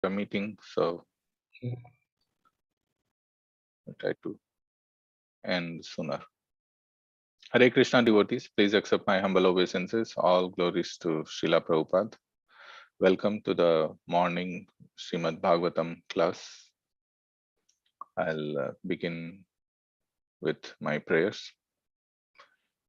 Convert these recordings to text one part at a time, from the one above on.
a meeting, so I'll try to end sooner. Hare Krishna devotees, please accept my humble obeisances. All glories to Srila Prabhupada. Welcome to the morning Srimad Bhagavatam class. I'll begin with my prayers.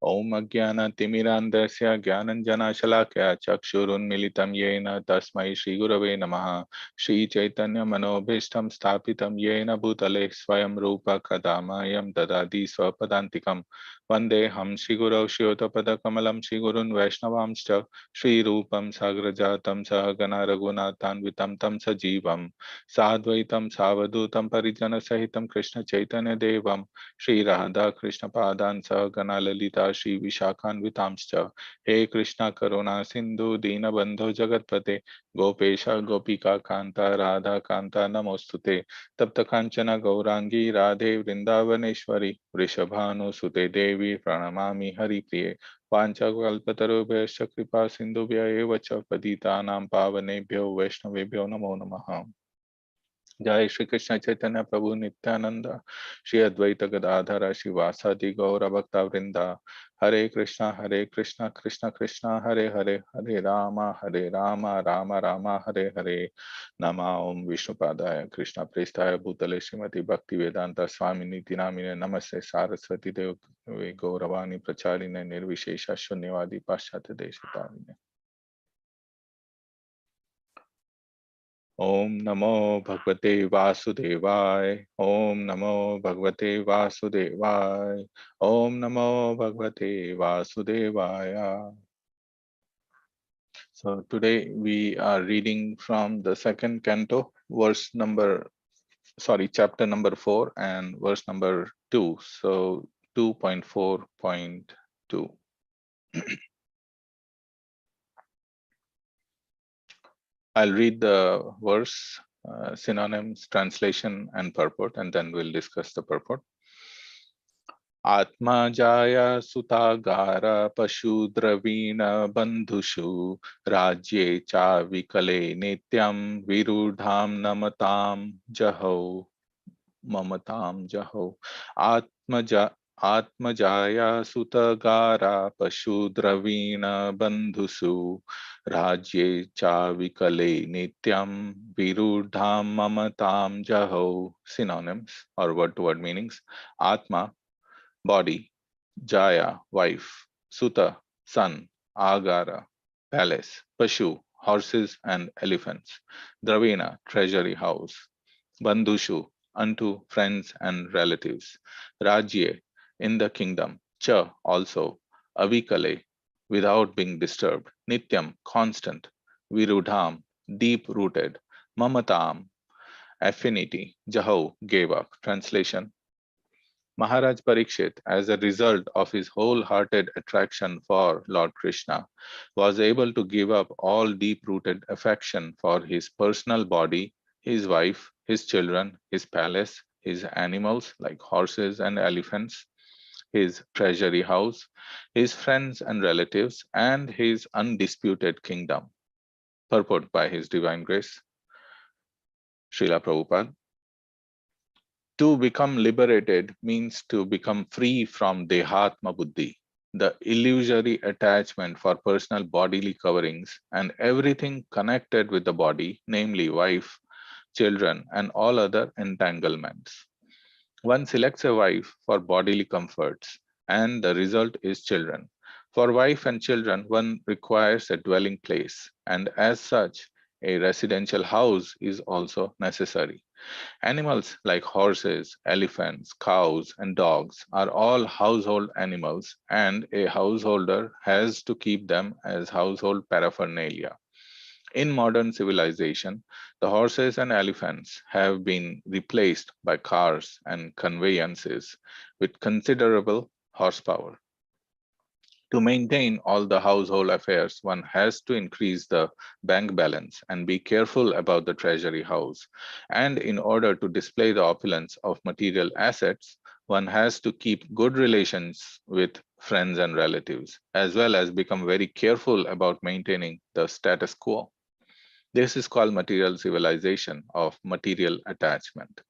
Om Ajnana Timirandasya Gyananjana Shalakya Chakshurunmilitam Yena Tasmai Shri Gurave Namaha Shri Chaitanya Manobhishtam Sthapitam Yena Bhutale Swayam Rupa Kadamayam Dadadi Swapadantikam Vandeham Shri Gurau Shriyotapada Kamalam Shri Gurun Vaishnavamscha Shri Rupam Sagrajatam Sahagana Raghunathan Vitam Tam Sajivam Sadvaitam Savadutam Parijana Sahitam Krishna Chaitanya Devam Shri Radha Krishna Padan Sahagana Lalita Shri Vishakhanvitamscha He Krishna Karuna Sindhu Dina Bandho Jagatpate Gopesha Gopika Kanta Radha Kanta Namostute Tapta Kanchana Gaurangi Radhe Vrindavaneshwari Vrishabhanu Sute Devi Pranamami Hari Priye Pancha Kalpatarubhya Kripa Sindhubhya Eva Cha Patitanam Pavanebhyo Vaishnavebhyo Namo Namaha. जय श्री कृष्ण चैतन्य प्रभु नित्यानंद श्री अद्वैत गदाधर शिवासादि गौर भक्ता वृंदा हरे कृष्णा कृष्ण कृष्ण हरे हरे हरे राम राम राम हरे हरे नमा ओम विष्णुपादाय कृष्ण प्रेष्ठाय भूतले श्रीमती भक्ति वेदांत स्वामी नीति नामिने नमस्ते सारस्वती देव गौरवाणी प्रचारिणे निर्विशेष शून्यवादी पाश्चात्य देशतारिणे ओम नमो भगवते वासुदेवाय ओम नमो भगवते वासुदेवाय ओम नमो भगवते वासुदेवाय. So today we are reading from the second canto, chapter number 4 and verse number 2. So 2.4.2. I'll read the verse, synonyms, translation, and purport, and then we'll discuss the purport. Atmajaya sutagara pashudravina bandhushu rajye cha vikale nityam virudham namatam jaho mamatam jaho Atmajaya sutagara pashudravina bandhusu rajye cha vikale nityam virudham mamatam jaho. Synonyms or word-to-word meanings. Atma, body, Jaya, wife, Suta, son, Agara, palace, Pashu, horses and elephants, Dravina, treasury house, Bandhushu, unto friends and relatives, Rajye, in the kingdom, Cha, also, Avikale, without being disturbed, Nityam, constant, Virudham, deep rooted, Mamatam, affinity, Jaho, gave up. Translation: Maharaj Parikshit, as a result of his wholehearted attraction for Lord Krishna, was able to give up all deep-rooted affection for his personal body, his wife, his children, his palace, his animals like horses and elephants, his treasury house, his friends and relatives, and his undisputed kingdom. Purport by His Divine Grace, Srila Prabhupada. To become liberated means to become free from Dehatma Buddhi, the illusory attachment for personal bodily coverings and everything connected with the body, namely wife, children, and all other entanglements. One selects a wife for bodily comforts, and the result is children. For wife and children, one requires a dwelling place, and as such, a residential house is also necessary. Animals like horses, elephants, cows, and dogs are all household animals, and a householder has to keep them as household paraphernalia. In modern civilization, the horses and elephants have been replaced by cars and conveyances with considerable horsepower. To maintain all the household affairs, one has to increase the bank balance and be careful about the treasury house. And in order to display the opulence of material assets, one has to keep good relations with friends and relatives, as well as become very careful about maintaining the status quo. This is called material civilization of material attachment.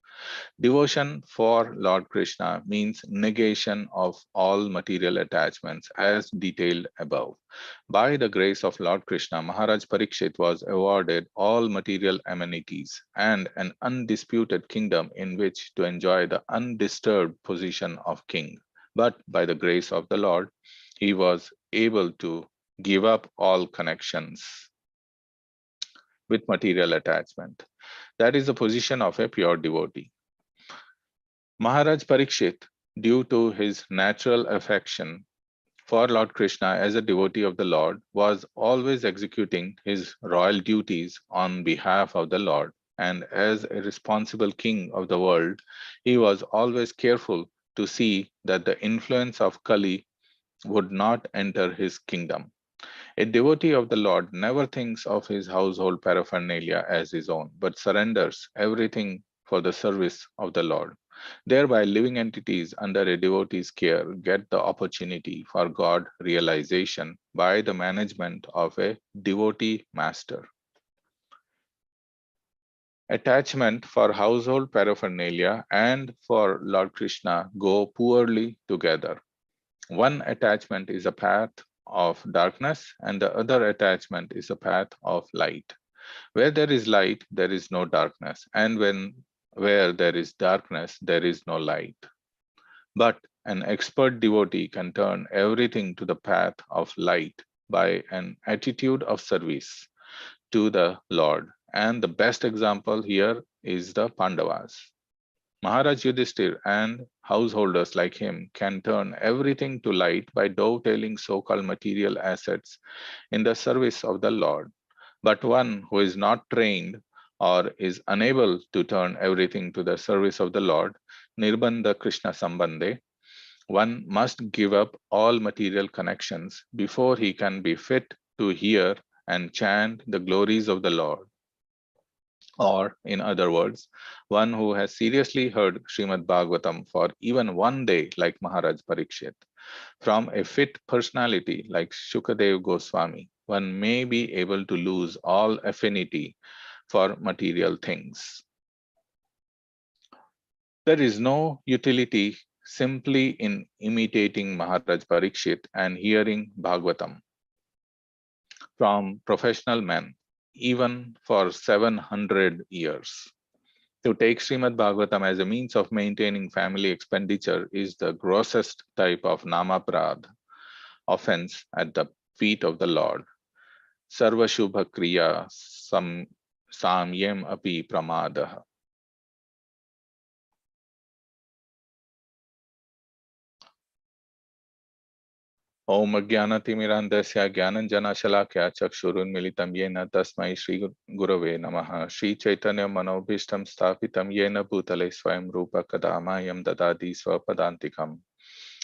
Devotion for Lord Krishna means negation of all material attachments as detailed above. By the grace of Lord Krishna, Maharaj Parikshit was awarded all material amenities and an undisputed kingdom in which to enjoy the undisturbed position of king. But by the grace of the Lord, he was able to give up all connections with material attachment. That is the position of a pure devotee. Maharaj Parikshit, due to his natural affection for Lord Krishna as a devotee of the Lord, was always executing his royal duties on behalf of the Lord. And as a responsible king of the world, he was always careful to see that the influence of Kali would not enter his kingdom. A devotee of the Lord never thinks of his household paraphernalia as his own, but surrenders everything for the service of the Lord. Thereby, living entities under a devotee's care get the opportunity for God realization by the management of a devotee master. Attachment for household paraphernalia and for Lord Krishna go poorly together. One attachment is a path of darkness, and the other attachment is a path of light. Where there is light, there is no darkness, and where there is darkness, there is no light. But an expert devotee can turn everything to the path of light by an attitude of service to the Lord. And the best example here is the Pandavas. Maharaj Yudhishthir and householders like him can turn everything to light by dovetailing so-called material assets in the service of the Lord. But one who is not trained or is unable to turn everything to the service of the Lord, Nirbandha Krishna Sambandhe, one must give up all material connections before he can be fit to hear and chant the glories of the Lord. Or, in other words, one who has seriously heard Srimad Bhagavatam for even one day, like Maharaj Parikshit. From a fit personality like Shukadev Goswami, one may be able to lose all affinity for material things. There is no utility simply in imitating Maharaj Parikshit and hearing Bhagavatam from professional men, even for 700 years. To take Srimad Bhagavatam as a means of maintaining family expenditure is the grossest type of namaprad, offense at the feet of the Lord. Sarva Shubha Kriya Samyam Api Pramadah. Om Jnanatimirandasya Jnananjana Shalakya Chakshurunmilitam Yena Tasmai Shri Gurave Namaha Shri Chaitanya Manobhishtam Sthapitam Yena Bhutale Swayam Rupa Kadamayam Dadadi Swapadantikam.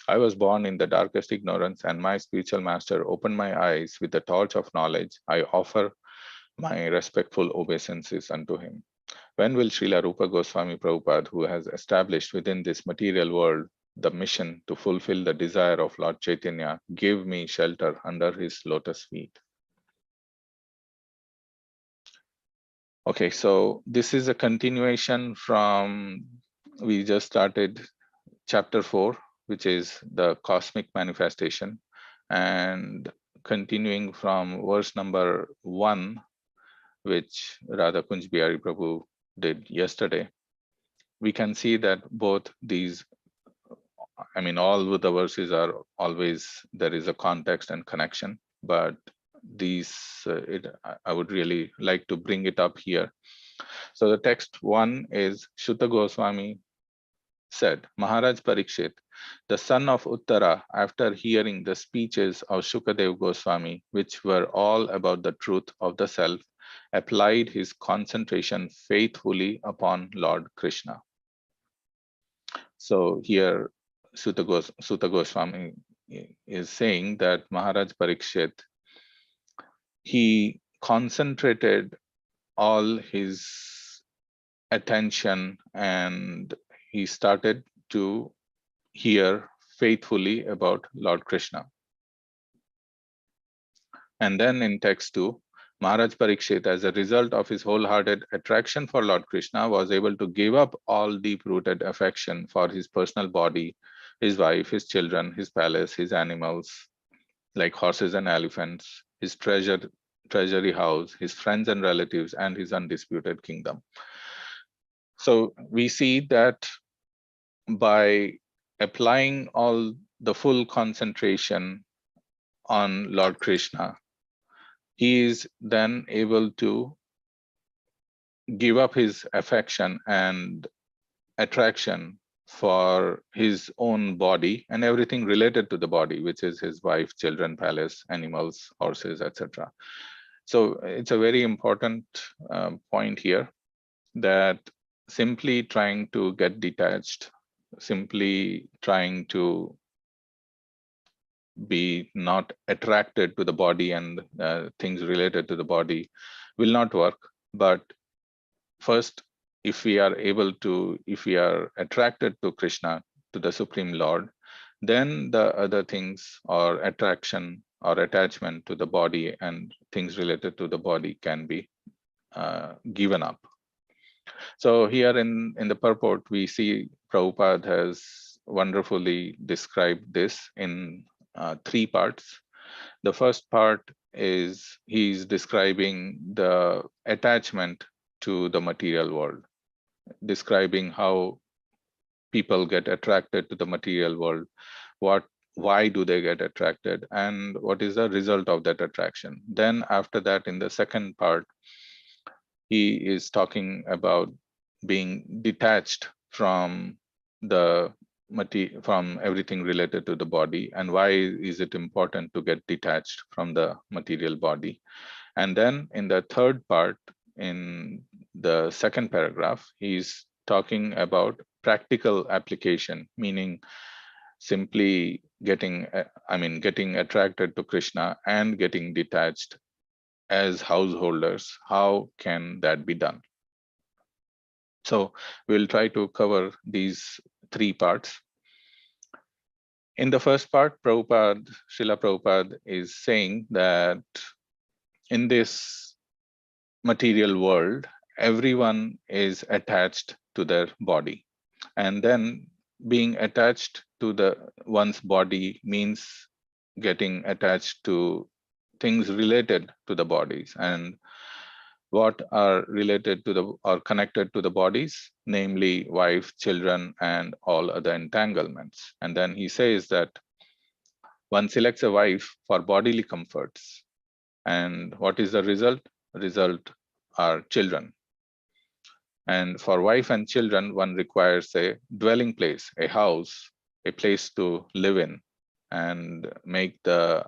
I was born in the darkest ignorance, and my spiritual master opened my eyes with the torch of knowledge. I offer my respectful obeisances unto him. When will Srila Rupa Goswami Prabhupada, who has established within this material world the mission to fulfill the desire of Lord Chaitanya, give me shelter under his lotus feet? Okay, so this is a continuation from, we just started chapter 4, which is the cosmic manifestation, and continuing from verse number 1, which Radha Kunj Bihari Prabhu did yesterday. We can see that both these, I mean, all of the verses are always, there is a context and connection, but these, I would really like to bring it up here. So the text 1 is Shuta Goswami said, Maharaj Parikshit, the son of Uttara, after hearing the speeches of Shukadev Goswami, which were all about the truth of the self, applied his concentration faithfully upon Lord Krishna. So here Sutta Goswami is saying that Maharaj Parikshit, he concentrated all his attention and he started to hear faithfully about Lord Krishna. And then in text 2, Maharaj Parikshit, as a result of his wholehearted attraction for Lord Krishna, was able to give up all deep-rooted affection for his personal body, his wife, his children, his palace, his animals, like horses and elephants, his treasury house, his friends and relatives, and his undisputed kingdom. So we see that by applying all the full concentration on Lord Krishna, he is then able to give up his affection and attraction for his own body and everything related to the body, which is his wife, children, palace, animals, horses, etc. So it's a very important point here, that simply trying to get detached, simply trying to be not attracted to the body and things related to the body will not work. But first, if we are attracted to Krishna, to the Supreme Lord, then the other things, or attraction or attachment to the body and things related to the body, can be given up. So here in the purport, we see Prabhupada has wonderfully described this in 3 parts. The first part is he's describing the attachment to the material world, describing how people get attracted to the material world, why do they get attracted, and what is the result of that attraction. Then after that, in the second part, he is talking about being detached from the from everything related to the body, and why is it important to get detached from the material body. And then in the third part, in the second paragraph, he's talking about practical application, meaning simply getting attracted to Krishna and getting detached as householders. How can that be done? So we'll try to cover these 3 parts. In the first part, Srila Prabhupada is saying that in this material world, everyone is attached to their body. And then being attached to one's body means getting attached to things related to the bodies. And what are related to or connected to the bodies, namely wife, children, and all other entanglements. And then he says that one selects a wife for bodily comforts. And what is the result? Result are children. And for wife and children, one requires a dwelling place, a house, a place to live in and make the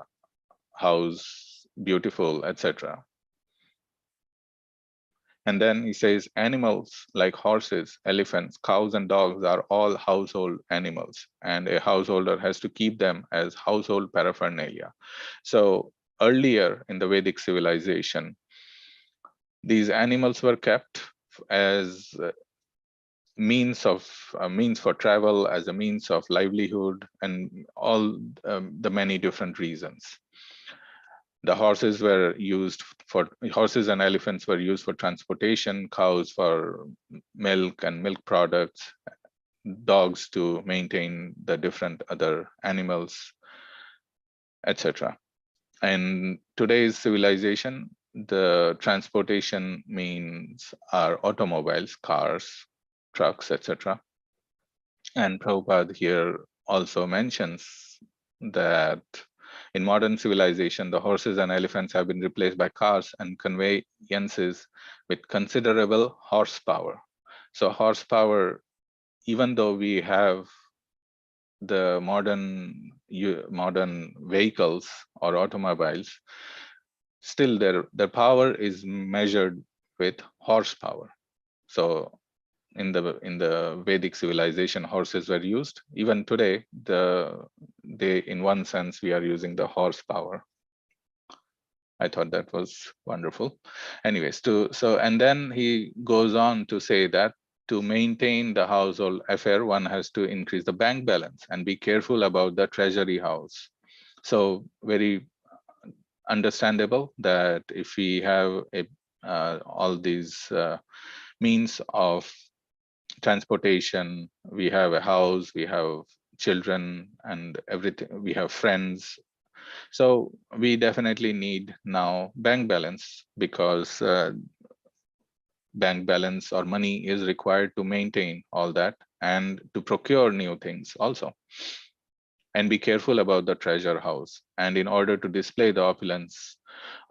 house beautiful, etc. And then he says animals like horses, elephants, cows, and dogs are all household animals, and a householder has to keep them as household paraphernalia. So earlier in the Vedic civilization, these animals were kept as means for travel, as a means of livelihood, and all the many different reasons. The horses and elephants were used for transportation, cows for milk and milk products, dogs to maintain the different other animals, etc. In today's civilization, the transportation means are automobiles, cars, trucks, etc. And Prabhupada here also mentions that in modern civilization, the horses and elephants have been replaced by cars and conveyances with considerable horsepower. So horsepower, even though we have the modern vehicles or automobiles, still their power is measured with horsepower. So in the Vedic civilization, horses were used. Even today, in one sense, we are using the horsepower. I thought that was wonderful. Anyways, and then he goes on to say that to maintain the household affair, one has to increase the bank balance and be careful about the treasury house. So understandable that if we have all these means of transportation, we have a house, we have children and everything, we have friends. So we definitely need now bank balance, because bank balance or money is required to maintain all that and to procure new things also. And be careful about the treasure house. And in order to display the opulence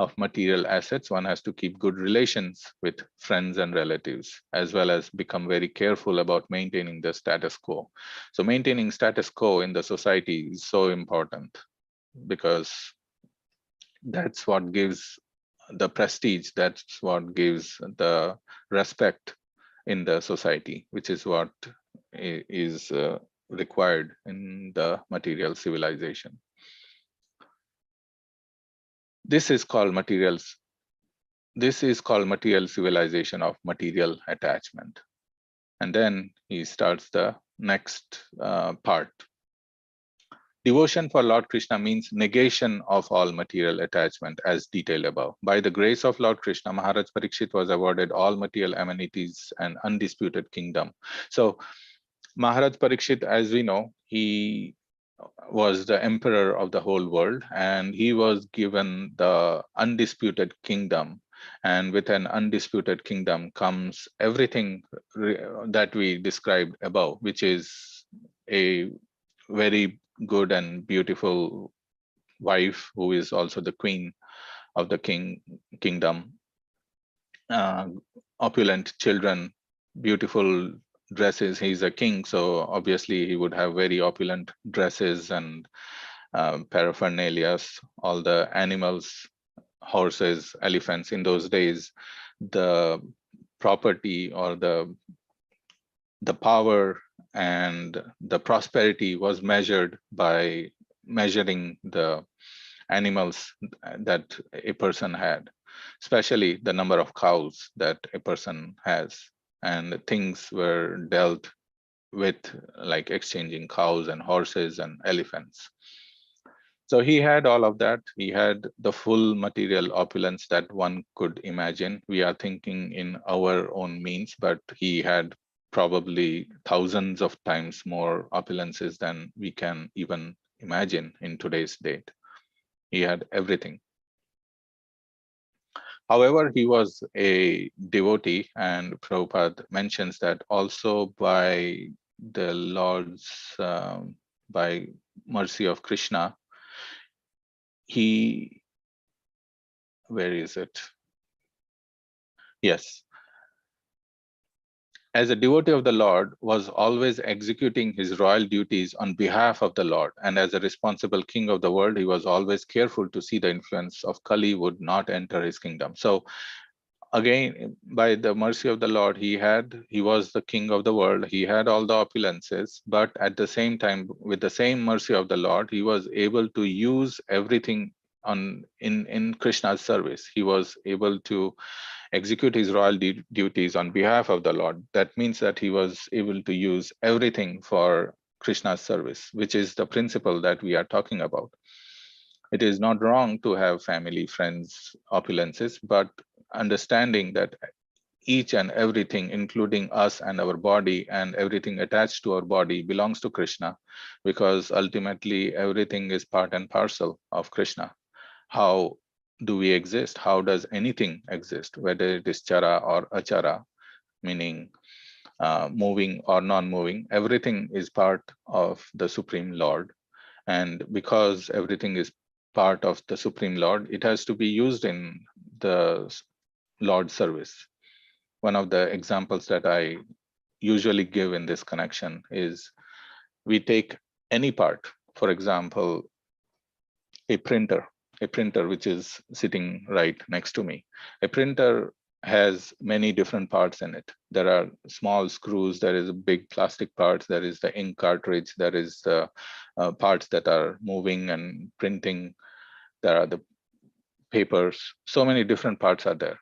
of material assets, one has to keep good relations with friends and relatives, as well as become very careful about maintaining the status quo. So maintaining status quo in the society is so important, because that's what gives the prestige, that's what gives the respect in the society, which is what is required in the material civilization. This is called material civilization of material attachment. And then he starts the next part. Devotion for Lord Krishna means negation of all material attachment, as detailed above. By the grace of Lord Krishna, Maharaj Parikshit was awarded all material amenities and undisputed kingdom. So Maharaj Parikshit, as we know, he was the emperor of the whole world, and he was given the undisputed kingdom. And with an undisputed kingdom comes everything that we described above, which is a very good and beautiful wife who is also the queen of the kingdom, opulent children, beautiful dresses. He's a king, so obviously he would have very opulent dresses and paraphernalia, all the animals, horses, elephants. In those days, the property or the power and the prosperity was measured by measuring the animals that a person had, especially the number of cows that a person has. And things were dealt with like exchanging cows and horses and elephants. So he had all of that. He had the full material opulence that one could imagine. We are thinking in our own means, but he had probably thousands of times more opulences than we can even imagine in today's date. He had everything. However, he was a devotee, and Prabhupada mentions that also by the Lord's, by mercy of Krishna, he, where is it? Yes. As a devotee of the Lord, was always executing his royal duties on behalf of the Lord. And as a responsible king of the world, he was always careful to see the influence of Kali would not enter his kingdom. So again, by the mercy of the Lord, he was the king of the world. He had all the opulences, but at the same time, with the same mercy of the Lord, he was able to use everything in Krishna's service. He was able to execute his royal duties on behalf of the Lord. That means that he was able to use everything for Krishna's service, which is the principle that we are talking about. It is not wrong to have family, friends, opulences, but understanding that each and everything, including us and our body and everything attached to our body, belongs to Krishna, because ultimately everything is part and parcel of Krishna. How do we exist? How does anything exist, whether it is chara or achara, meaning moving or non-moving? Everything is part of the Supreme Lord. And because everything is part of the Supreme Lord, it has to be used in the Lord's service. One of the examples that I usually give in this connection is we take any part, for example, a printer which is sitting right next to me. A printer has many different parts in it. There are small screws, there is a big plastic parts, there is the ink cartridge, there is the parts that are moving and printing, there are the papers. So many different parts are there.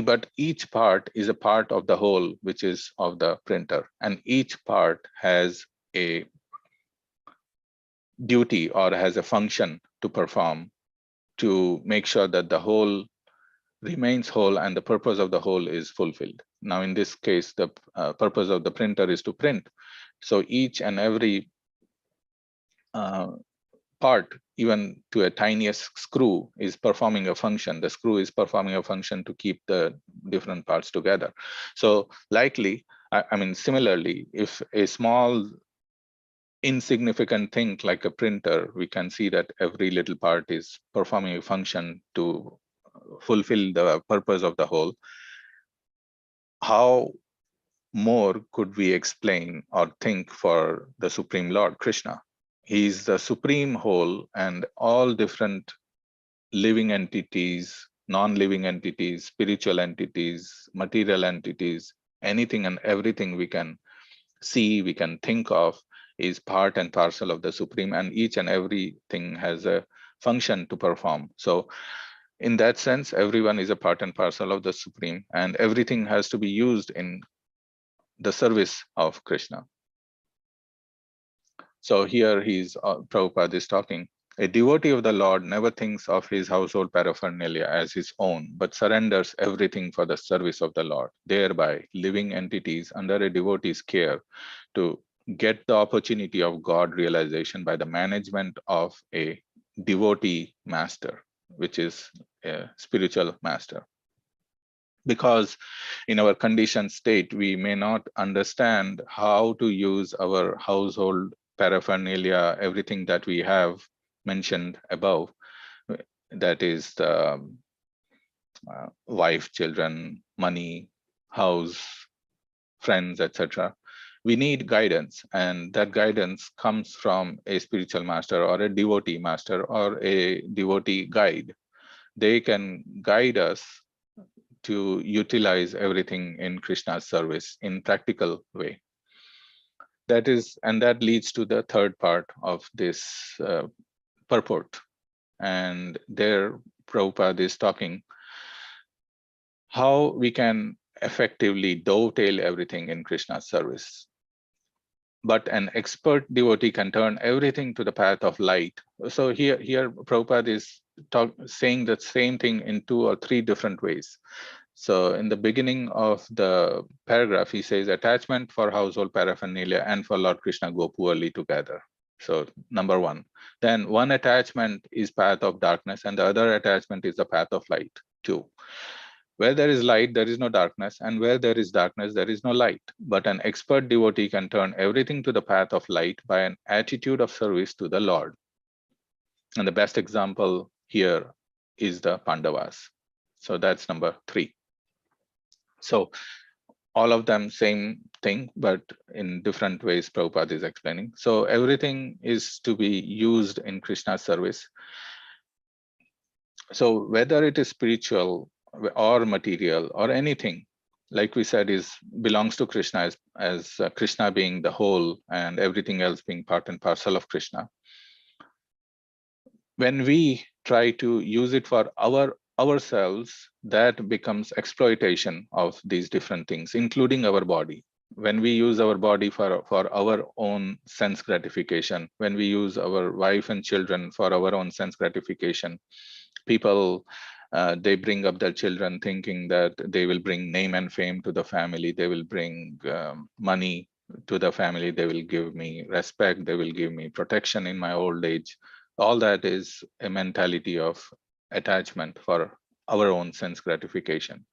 But each part is a part of the whole, which is of the printer. And each part has a duty or has a function to perform to make sure that the whole remains whole and the purpose of the whole is fulfilled. Now, in this case, the purpose of the printer is to print. So each and every part, even to a tiniest screw, is performing a function. The screw is performing a function to keep the different parts together. So likely, I mean, similarly, if a small insignificant thing like a printer, we can see that every little part is performing a function to fulfill the purpose of the whole. How more could we explain or think for the Supreme Lord Krishna? He is the supreme whole, and all different living entities, non-living entities, spiritual entities, material entities, anything and everything we can see, we can think of, is part and parcel of the Supreme, and each and everything has a function to perform. So in that sense, everyone is a part and parcel of the Supreme, and everything has to be used in the service of Krishna. So here Prabhupada is talking. A devotee of the Lord never thinks of his household paraphernalia as his own, but surrenders everything for the service of the Lord, thereby living entities under a devotee's care to get the opportunity of God realization by the management of a devotee master, which is a spiritual master. Because in our conditioned state, we may not understand how to use our household paraphernalia, everything that we have mentioned above, that is the wife, children, money, house, friends, etc. We need guidance, and that guidance comes from a spiritual master or a devotee master or a devotee guide. They can guide us to utilize everything in Krishna's service in practical way. That is, and that leads to the third part of this purport. And there Prabhupada is talking how we can effectively dovetail everything in Krishna's service. But an expert devotee can turn everything to the path of light. So here Prabhupada is saying the same thing in 2 or 3 different ways. So in the beginning of the paragraph, he says attachment for household paraphernalia and for Lord Krishna go poorly together. So number 1. Then one attachment is path of darkness and the other attachment is the path of light. 2. Where there is light, there is no darkness, and where there is darkness, there is no light. But an expert devotee can turn everything to the path of light by an attitude of service to the Lord. And the best example here is the Pandavas. So that's number 3. So all of them same thing, but in different ways Prabhupada is explaining. So everything is to be used in Krishna's service. So whether it is spiritual or material or anything, like we said, is belongs to Krishna as Krishna being the whole and everything else being part and parcel of Krishna. When we try to use it for ourselves, that becomes exploitation of these different things, including our body. When we use our body for our own sense gratification, when we use our wife and children for our own sense gratification, people they bring up their children thinking that they will bring name and fame to the family, they will bring money to the family, they will give me respect, they will give me protection in my old age. All that is a mentality of attachment for our own sense gratification.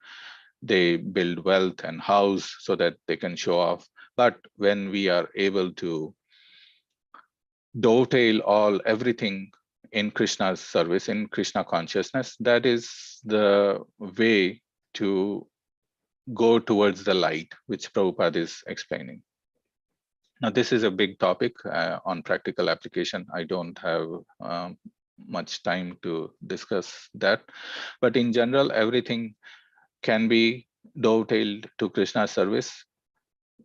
They build wealth and house so that they can show off. But when we are able to dovetail everything in Krishna's service, in Krishna consciousness, that is the way to go towards the light, which Prabhupada is explaining. Now, this is a big topic on practical application. I don't have much time to discuss that, but in general, everything can be dovetailed to Krishna's service,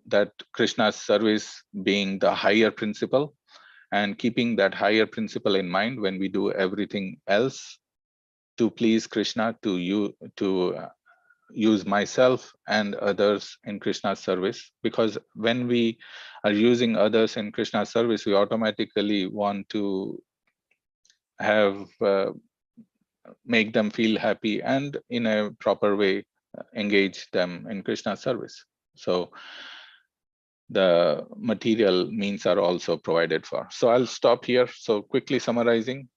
that Krishna's service being the higher principle, and keeping that higher principle in mind when we do everything else to please Krishna, to use myself and others in Krishna's service. Because when we are using others in Krishna's service, we automatically want to have make them feel happy, and in a proper way engage them in Krishna's service. So the material means are also provided for. So I'll stop here. So quickly summarizing,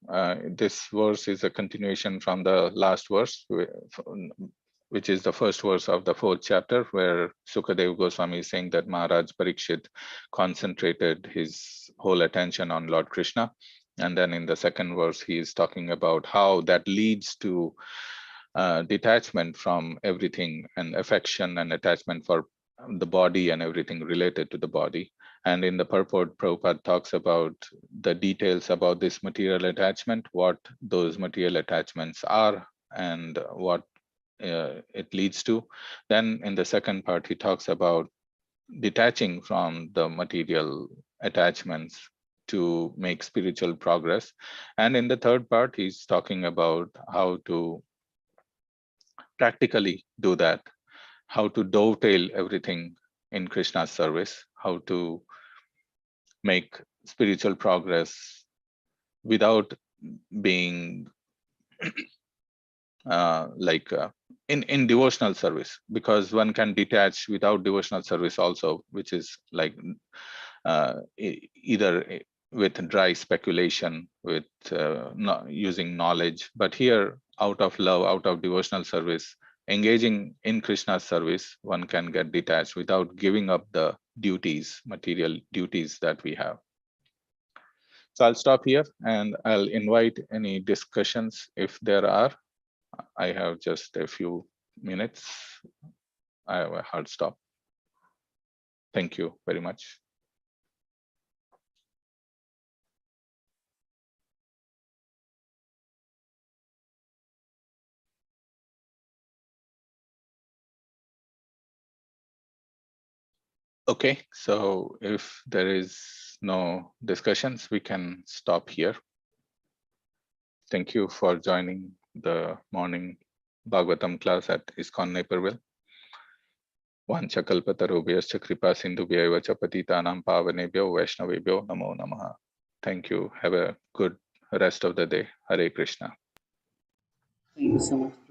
this verse is a continuation from the last verse, which is the first verse of the 4th chapter, where Sukadeva Goswami is saying that Maharaj Parikshit concentrated his whole attention on Lord Krishna. And then in the second verse, he is talking about how that leads to detachment from everything, and affection and attachment for the body and everything related to the body. And in the purport, Prabhupada talks about the details about this material attachment, what those material attachments are, and what it leads to. Then in the second part, he talks about detaching from the material attachments to make spiritual progress. And in the third part, he's talking about how to practically do that, how to dovetail everything in Krishna's service, how to make spiritual progress without being in devotional service, because one can detach without devotional service also, which is like either with dry speculation, with not using knowledge. But here, out of love, out of devotional service, engaging in Krishna's service, one can get detached without giving up the duties, material duties that we have. So I'll stop here and I'll invite any discussions if there are. I have just a few minutes. I have a hard stop. Thank you very much. Okay, so if there is no discussions, we can stop here. Thank you for joining the morning Bhagavatam class at ISKCON Naperville. Vanchakalpatarubhyascha kripa sindhubhyaiva cha patitanam pavanebhyo vaishnavebhyo namo namaha. Thank you. Have a good rest of the day. Hare Krishna. Thank you so much.